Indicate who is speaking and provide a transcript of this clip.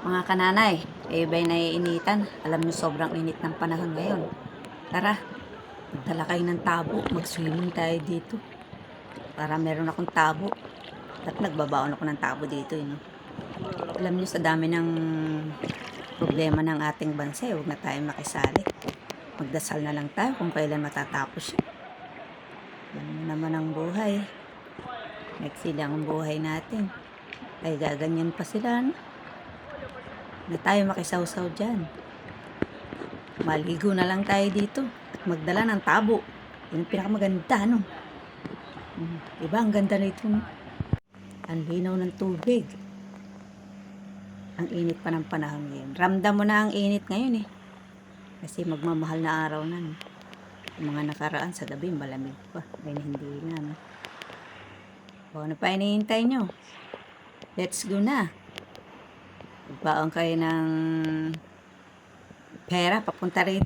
Speaker 1: Mga kananay, ba'y naiinitan? Alam niyo sobrang init ng panahon ngayon. Tara, magdala kayo ng tabo. Mag-swimming tayo dito. Para meron akong tabo. At nagbabaon ako ng tabo dito. No? Alam niyo sa dami ng problema ng ating bansa, huwag na tayo makisali. Magdasal na lang tayo kung kailan matatapos siya. Yan naman ang buhay. Maiksi lang ang buhay natin. Ay gaganyan pa sila, no? Na tayo makisawsaw dyan. Maligo na lang tayo dito at magdala ng tabo. Yun ang pinakamaganda, no? Diba, ang ganda nito, no? Ang linaw ng tubig. Ang init pa ng panahon ngayon. Ramdam mo na ang init ngayon, eh. Kasi magmamahal na araw na, no? Yung mga nakaraan sa gabi, malamig pa. Ngayon hindi na, no? O, ano pa hinihintay nyo? Let's go na. Magbaon kayo ng pera papunta rito.